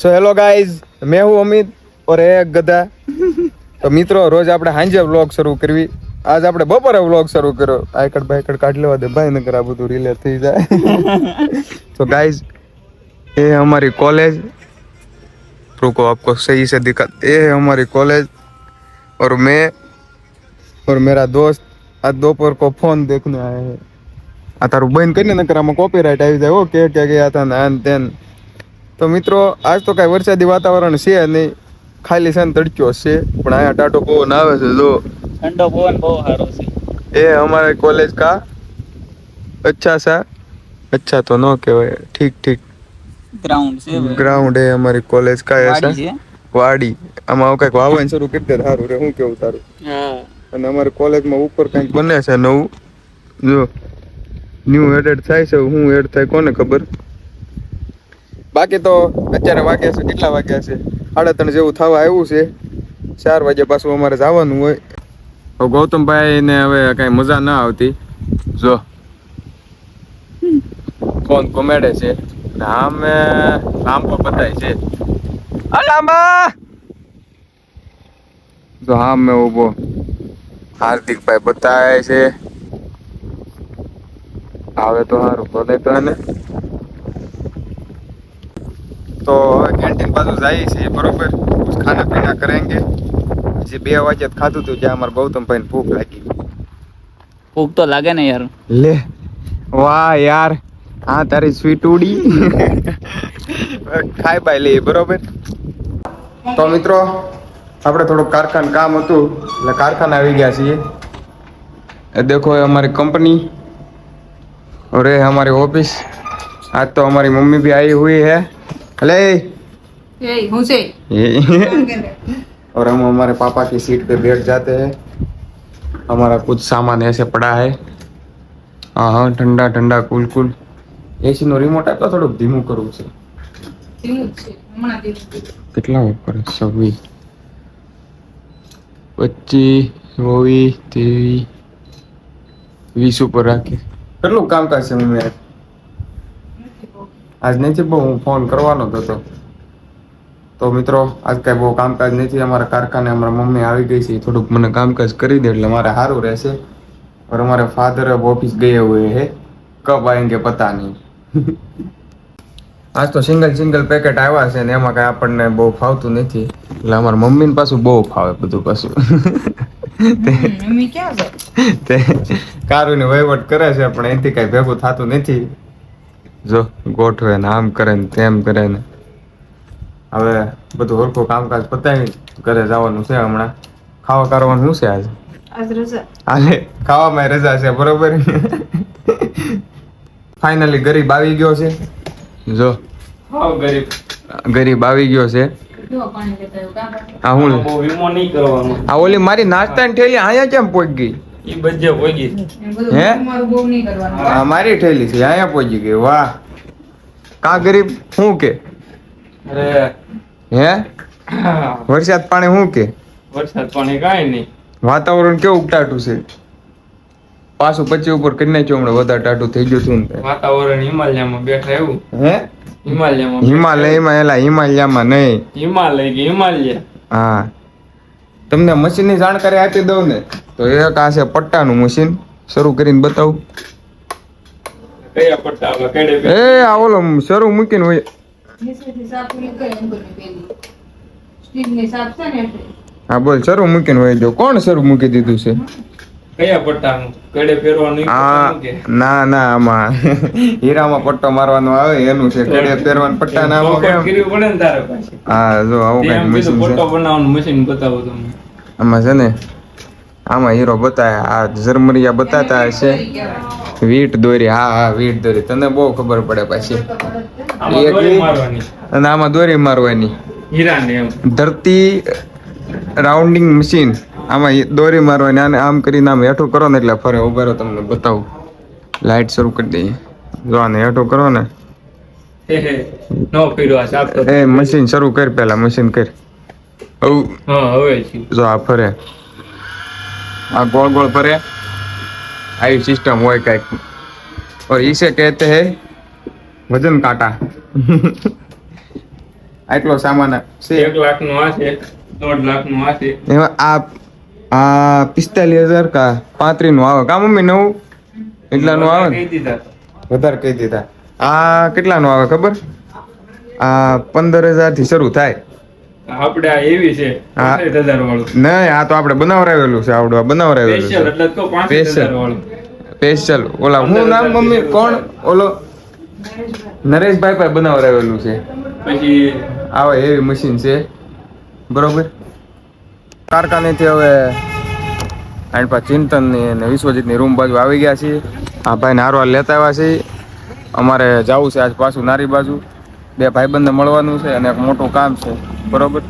So hello guys, मैं हूँ अमित और एक गधा। तो मित्रों, रोज આપણે સાંજે વ્લોગ શરૂ કરવી. આજ આપણે બપોરે વ્લોગ શરૂ કર્યો. આઈકડ બાઈકડ કાઢ લેવા દે ભાઈ, નકર આ બધું રિલે થઈ જાય. तो गाइस, ये है हमारी कॉलेज. रुको, आपको सही से दिखा. ये है हमारी कॉलेज और मैं और मेरा दोस्त आज दोपहर को फोन देखने आए हैं. આ તારું બંધ કરીને નકર આમાં કોપીરાઈટ આવી જાય. ઓકે કે ગયા હતા ને આન તેન. તો મિત્રો, આજ તો કાંઈ વરસાદી વાતાવરણ છે નહીં, ખાલી છે ને તડક્યો છે, પણ અહીંયા ટાટો પવન આવે છે. જો ठंडो पवन बहुत सारो से ये हमारे कॉलेज का अच्छा सा, अच्छा तो नो कहेवाय, ठीक ठीक ग्राउंड से ग्राउंड है हमारी कॉलेज का. ऐसा वाड़ी से વાડી આમાં કંઈક વાવવાનું શરૂ કરી દે સારું રે. હું કેવું તારું? हां અને અમારી કોલેજમાં ઉપર કંઈક બને છે નવું. જો ન્યૂ એડેડ થાય છે, હું એડ થાય કોને ખબર. બાકી તો અત્યારે વાગ્યા છે, કેટલા વાગ્યા છે? 3:30 જેવું થવા આવ્યું છે. 4 વાગે પાછું અમારે જવાનું હોય. તો ગૌતમભાઈ ને હવે કઈ મજા ના આવતી. જો ફોન કોમેડે છે ને આમે લાંબો બતાય છે. આ લાંબા જો હા મેં ઉભો હાર્દિકભાઈ બતાય છે. આવે તો સારું બોલે તો એને. તો હવે કેન્ટીન બાજુ જાય છે, બરોબર. कुछ खाना पीना करेंगे. જે 2 વાગે ખાધું હતું, જ્યાં અમારા ગૌતમભાઈને ભૂખ લાગી. भूख तो लगे ना यार. લે વાહ યાર, હા તારી સ્વીટ ઉડી. ખાઈ બાય લે, બરોબર. તો મિત્રો, આપણે થોડું કારખાનું કામ હતું એટલે કારખાના આવી ગયા છીએ. ये देखो ये हमारी कंपनी और ये हमारी ऑफिस. आज तो हमारी मम्मी भी आई हुई है. अले और हम हमारे पापा की सीट पे बैठ जाते हैं. हमारा कुछ सामान ऐसे पड़ा है. हाँ हाँ, ठंडा ठंडा कूल कूल. एसी નો રિમોટ આપો, થોડુંક ધીમું કરવું છે. કેટલા ઉપર? 26 25 24 23 20 ઉપર રાખી. કેટલું કામકાજ છે મમ્મી? આજ નથી બહુ, હું ફોન કરવાનો જ હતો. તો મિત્રો, આજ કાંઈ બહુ કામકાજ નથી. અમારા કારખાને અમારા મમ્મી આવી ગઈ છે, થોડુંક મને કામકાજ કરી દે એટલે મારે સારું રહેશે. और हमारे फादर अब ऑफिस गए हुए हैं, कब आएंगे पता नहीं. આજ તો સિંગલ પેકેટ આવ્યા છે ને એમાં કાંઈ આપણને બહુ ફાવતું નથી, એટલે અમારા મમ્મીને પાછું બહુ ફાવે બધું પાછું. તે કારુને વહીવટ કરે છે, પણ એનાથી કાંઈ ભેગું થતું નથી. જો ગોઠવે ને આમ કરે ને તેમ કરે ને. હવે બધું હરખું કામકાજ પતાવી ઘરે જવાનું છે. હમણાં ખાવા કરવાનું શું છે આજે? હાલે ખાવામાં રજા છે, બરોબર. ફાઇનલી ગરીબ આવી ગયો છે. જો ગરીબ આવી ગયો છે. આ હું આ ઓલી મારી નાસ્તાની ઠેલી અહીંયા કેમ પહોંચી ગઈ? ई बजे होगी હે આ મારી ઠેલી છે, અહીંયા પહોંચી ગઈ. વાહ, કા ગરીબ શું કે? अरे હે વરસાદ પાણી શું કે? वरसाद पानी काई नहीं. વાતાવરણ કેવું ટાટું છે? પાછું 25 ઉપર કરી નાખ્યું હમણાં, વધારે ટાટું થઈ ગયું હતું ને. वातावरण हिमालयમાં બેઠા એવું. હે हिमालयમાં હિમાલયમાં? એલા હિમાલયમાં નહીં. हिमालय કે हिमालय. હા, તમને મશીનની જાણકારી આપી દઉં ને, તો એક આ છે પટ્ટાનું મશીન. શરૂ કરીને બતાવું. કયા પટ્ટા આવે કેડે એ આ ઓલો શરૂ મૂકીને હોય. હા બોલ, શરૂ મૂકીને હોય. જો કોણ શરૂ મૂકી દીધું છે? કયા પટ્ટાનું કેડે પહેરવાનું? આ ના ના, આમાં હીરામાં પટ્ટો મારવાનો આવે એનું છે. કેડે પહેરવાનું પટ્ટા ના આવે કેમ? કર્યું પડે ને તારે પાસે. હા જો આવું કઈક મશીન છે. પટ્ટો બનાવવાનું મશીન બતાવો તમને. આમાં છે ને, આમાં હીરો બતાવે. આ ઝરમરિયા બતાતા હશે. વીટ દોરી. હા હા, વીટ દોરી. તને બહુ ખબર પડે પાછી. આમાં દોરી મારવાની અને આમાં દોરી મારવાની. હીરાને એમ ધરતી રાઉન્ડિંગ મશીન. આમાં દોરી મારવાની. આને આમ કરીને આમ હેઠું કરો ને એટલે ફરે. ઉભા રહો, તમને બતાવું. લાઈટ શરૂ કરી દઈએ. જો આને હેઠું કરો ને. નો પીડવા સાફ તો. એ મશીન શરૂ કર, પહેલા મશીન કર. હા હવે છે. જો આ ફરે, આ ગોળ ગોળ ફરે. આવી સિસ્ટમ હોય કઈક. और इसे कहते हैं वजन काटा. આટલો સામાન છે 1 લાખ નું આ છે 1.5 લાખ નું આ છે એમાં આ 45,000 કા 35 નું આવે કા મમ્મી નવું એટલાનું આવે ને કહી દીધા વધારે કહી દીધા આ કેટલાનું આવે ખબર આ 15,000 થી શરૂ થાય આપણે આ એવી છે હા. 65,000 વાળું નહીં આ તો આપણે બનાવરાવેલું છે આવડું આ બનાવરાવેલું સ્પેશિયલ છે એટલે તો 65,000 વાળું સ્પેશિયલ ઓલા હું નામ મમ્મી કોણ ઓલો નરેશભાઈ પાસે બનાવરાવેલું છે પછી આવે એવી મશીન છે બરોબર કારખાનેથી હવે આની પાસે ચિંતનની અને વિશ્વજીતની રૂમ બાજુ આવી ગયા છીએ આ ભાઈને હારવાર લેતા આવ્યા છીએ અમારે જવું છે આજ પાછું નારી બાજુ બે ભાઈબંધને મળવાનું છે અને એક મોટું કામ છે બરોબર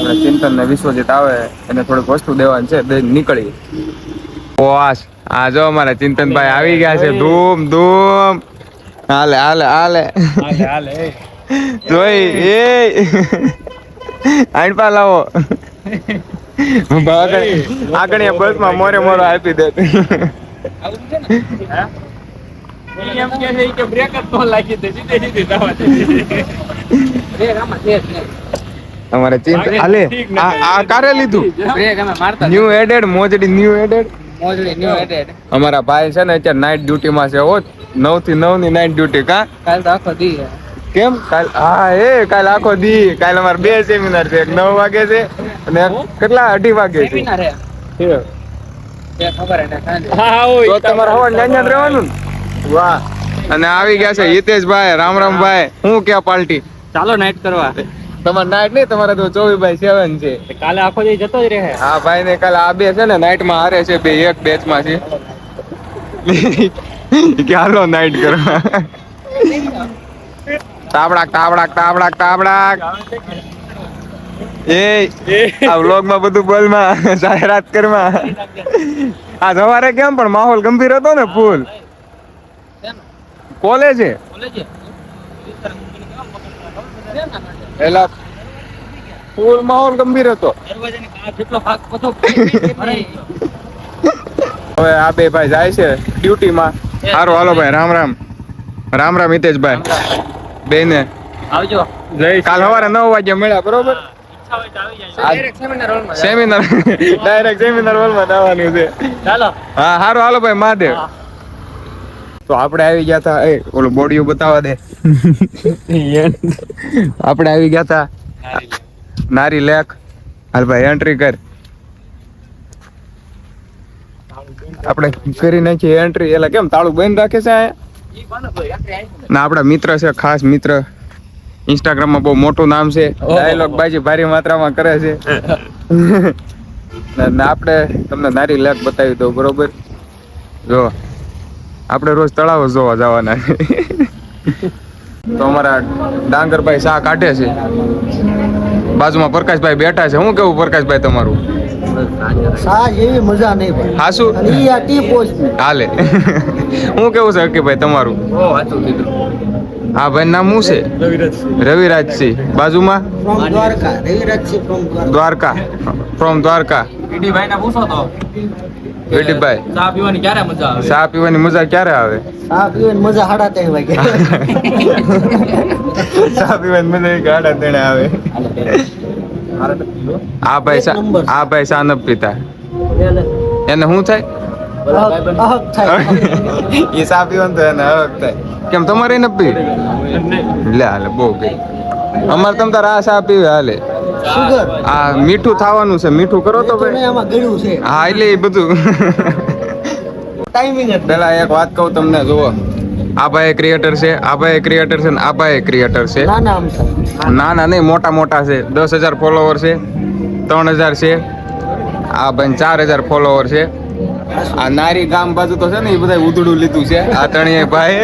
અને ચિંતન ને વિશ્વજીત આવે એને થોડીક વસ્તુ દેવાની છે દઈ નીકળી પોસ આ જો અમારા ચિંતનભાઈ આવી ગયા છે ધૂમ ધૂમ હાલે હાલે હાલે હાલે જોઈ એ આઈન પા લાવો આગળ બસ માં મોરે મોરો આપી દે એમ કે છે કે બ્રેક જ ન લાગી દે સીધે સીધી દવા દે અમારે ચિંત હાલે આ કારે લીધું ન્યુ એડેડ મોજડી ન્યુ એડેડ અમારા ભાઈ છે ને અત્યારે નાઇટ ડ્યુટી માં છે હો 9 થી 9 ની નાઇટ ડ્યુટી કા કેમ કાલ કાલ આખો દી કાલ અમારે 2 સેમિનાર છે એક 9 વાગે છે અને એક કેટલા 2:30 વાગે છે તો તમારે હવા ન્યા રહેવાનું ને? વાહ અને આવી ગયા છે હિતેશભાઈ રામરામભાઈ હું ક્યાં પાર્ટી ચાલો નાઈટ કરવા તમારે નાઇટ નહીં તમારે તો 24/7 છે કાલે આખો દી જતો જ રહે હા ભાઈ ને કાલે આ બે છે ને નાઇટ માં હારે છે બે એક બેચ માં છે કે હાલો નાઇટ કરવા તાબડાક તાબડાક તાબડાક તાબડાક એ આ વ્લોગ માં બધું બોલ માં જાહેરાત કરમાં આ સવારે કેમ પણ માહોલ ગંભીર હતો ને ફૂલ કોલેજ છે એલા ફૂલ માહોલ ગંભીર હતો હવે આ બે ભાઈ જાય છે ડ્યુટી માં સારું હાલો ભાઈ રામ રામ રામ રામ હિતેશભાઈ બેને આવજો કાલ સવારે 9 વાગે મળ્યા બરોબર સેમિનાર ડાયરેક્ટ સેમિનાર હોલમાં જવાનું છે ચાલો હા સારું હાલો ભાઈ મહાદેવ તો આપણે આવી ગયા હતા એ ઓલું બોડીઓ બતાવવા દે આપણે આવી ગયા હતા નારી લેક હાલ ભાઈ એન્ટ્રી કર આપણે કરી નાખીએ એન્ટ્રી એટલે કેમ તાળું બંધ રાખે છે ના આપણા મિત્ર છે ખાસ મિત્ર ઇન્સ્ટાગ્રામ માં બહુ મોટું નામ છે ડાયલોગ બાજી ભારી માત્રામાં કરે છે ને આપણે તમને નારી લેક બતાવી દઉં બરોબર જો આપણે રોજ તળાવ જોવા જવાના તો અમારા ડાંગરભાઈ શા કાઢે છે બાજુમાં પ્રકાશભાઈ બેઠા છે હું કેવું પ્રકાશભાઈ તમારું સાજ એવી મજા નહીં પડે હાસુ અને ઈ આ ટી પોસ્ટ હાલે હું કેવું છે કે ભાઈ તમારું હા ભાઈ નામ શું છે રવિરાજસિંહ બાજુમાં from Dwarka Ravirajsinh from Dwarka from Dwarka ભાઈ ના પૂછો તો વેટીભાઈ ચા પીવાની ક્યારે મજા આવે ચા પીવાની મજા ક્યારે આવે આ પીવાની મજા 3:30 વાગે ચા પીવાની મજા એક 3:30 આવે આ ભાઈ ચા ન પીતા એને શું થાય અહક થાય એ ચા પીવાનું તો એને હક થાય કેમ તમારે ન પી લે હાલે બહુ ગઈ અમારે તમ તાર આ ચા પીવે હાલે સુગર આ મીઠું થવાનું છે મીઠું કરો તો તો ભાઈ આમાં ગળ્યું છે હા એટલે એ બધું ટાઈમિંગ જ પેલા એક વાત કહું તમને જુઓ આ ભાઈ ક્રિએટર છે આ ભાઈ ક્રિએટર છે ને આ ભાઈ ક્રિએટર છે નાના આમસા નાના નહીં મોટા મોટા છે 10,000 ફોલોવર છે 3,000 છે આ ભાઈ 4,000 ફોલોવર છે આ નારી ગામ બાજુ તો છે ને એ બધા ઉધડું લીધું છે આ ત્રણેય ભાઈ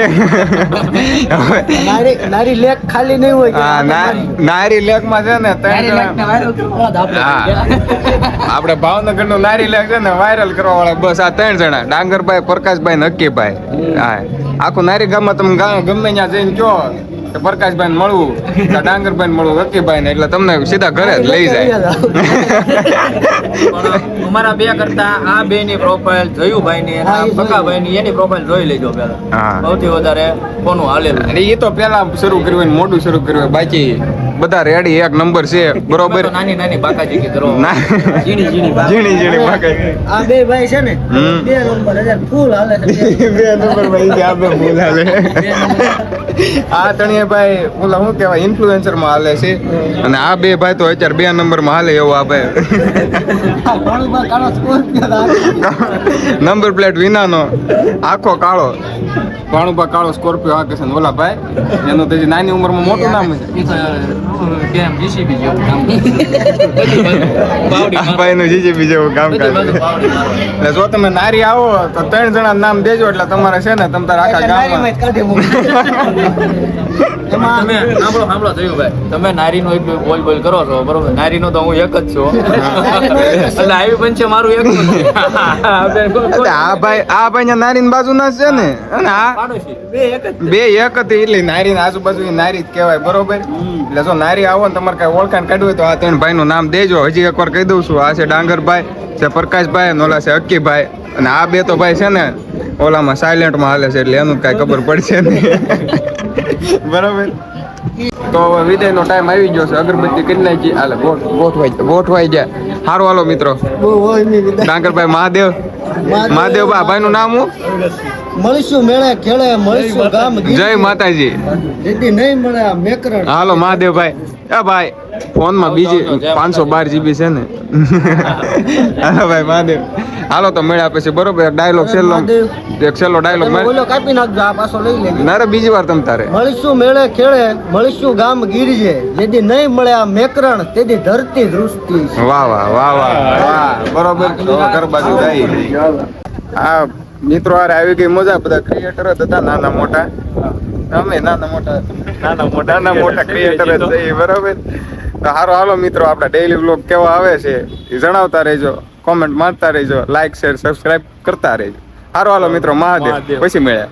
નારી લેક ખાલી નહીં હોય કે હા નારી લેક માં છે ને હા આપણે ભાવનગર નું નારી લેક છે ને વાયરલ કરવા વાળા બસ આ 3 જણા ડાંગરભાઈ પ્રકાશભાઈ નક્કીભાઈ હા આખું નારી ગામમાં તમે ગમે ત્યાં જઈને કહો કે પ્રકાશભાઈ ને મળવું કે ડાંગરભાઈ ને મળવું નક્કીભાઈ ને એટલે તમને સીધા ઘરે જ લઈ જાય અમારા બે કરતા આ બે ની પ્રોફાઇલ જયુભાઈ ની અને બકાભાઈ ની એની પ્રોફાઇલ જોઈ લેજો હા. પેલા સૌથી વધારે કોનું હાલેલું અને એ તો પેલા શરૂ કર્યું હોય ને મોટું શરૂ કર્યું હોય બાકી બધા રેડી એક નંબર છે બરોબર તો નાની નાની બાકાજી કે કરો ના ઝીણી ઝીણી બાકા. ઝીણી ઝીણી બાકાજી. આ બે ભાઈ છે ને હમ. 2 નંબર હજાર ફૂલ હાલે છે બે નંબર ભાઈ છે, આ બે ફૂલ હાલે. આ તણીએ ભાઈ ઓલા શું કહેવાય ઇન્ફ્લુએન્સર માં હાલે છે અને આ બે ભાઈ તો અત્યારે 2 નંબર માં હાલે એવું આ ભાઈ. ભાણુભા કાળો સ્કોર્પિયો નંબર પ્લેટ વિનાનો આખો કાળો ભાણુભા કાળો સ્કોર્પિયો હાકે છે ને ઓલા ભાઈ એનું તો હજી નાની ઉંમરમાં મોટું નામ છે. ઈ તો કેમ GCB જેવું કામ કરે. બધી બાજુ બાવડી આ મારે. ભાઈનું જીજીબી જેવું કામ બધી બાજુ કરે. બાવડી મારે. એટલે જો તમે નારી આવો તો 3 જણા નામ દેજો એટલે તમારે છે ને તમ તાર આખા ગામમાં કાઢી મૂકી એમાં તમે સાંભળો જયુભાઈ, તમે નારીનો એક બોલ બોલ કરો છો બરોબર, નારીનો તો હું એક જ છું એટલે આવી બનશે મારું એક જ છે. એટલે આ ભાઈ નારીની બાજુના જ છે ને અને આ પાડોશી બે એક જ. બે એક હતી એટલે નારીની આજુબાજુ નારી જ કહેવાય બરોબર. એટલે જો નારી આવો ને તમારે કઈ ઓળખાણ કાઢવું હોય તો આ 3 ભાઈનું નામ દેજો. હજી એકવાર કહી દઉં છું, આ છે ડાંગરભાઈ, છે પ્રકાશભાઈ અને ઓલા છે અક્કીભાઈ અને આ બે તો ભાઈ છે ને ઓલામાં સાયલેન્ટમાં હાલે છે એટલે એનું કઈ ખબર પડશે નહીં. બરોબર. તો હવે વિદાયનો ટાઈમ આવી ગયો છે. અગરબત્તી કરી નાખી હાલે ગોઠવાઈ જાય. સારું હાલો મિત્રો. બહુ હોય નહીં વિદાય. ડાંગરભાઈ મહાદેવ મહાદેવબા ભાઈનું નામ હું મળીશું મેળે ખેડે મળીશું ગામ જય માતાજી. જેથી નહીં મળે આ મેકરણ હાલો મહાદેવભાઈ. એ ભાઈ ફોનમાં બીજી 512 GB છે ને. હાલો ભાઈ મહાદેવ. હાલો તો મળ્યા પછી બરોબર ડાયલોગ છેલ્લો ડાયલોગ તમે ઓલો કાપી નાખજો આ પાછો લઈ લેજો ના રે બીજી વાર તમ તારે. મળીશું મેળે ખેડે મળીશું ગામ ગીરજે જેથી નહીં મળે આ મેકરણ તેથી ધરતી દૃષ્ટિ વાહ વાહ વાહ વાહ વાહ બરોબર. તો ઘર બાજુ જાય. આ મિત્રો હારે આવી ગઈ મજા. બધા ક્રિએટર જ હતા નાના મોટા. અમે નાના મોટા ક્રિએટર જ છીએ બરોબર. તો હારો હાલો મિત્રો આપણા ડેઈલી વ્લોગ કેવા આવે છે એ જણાવતા રહેજો, કોમેન્ટ મારતા રહેજો, લાઈક શેર સબસ્ક્રાઇબ કરતા રહેજો. હારો હાલો મિત્રો મહાદેવ. પછી મળ્યા.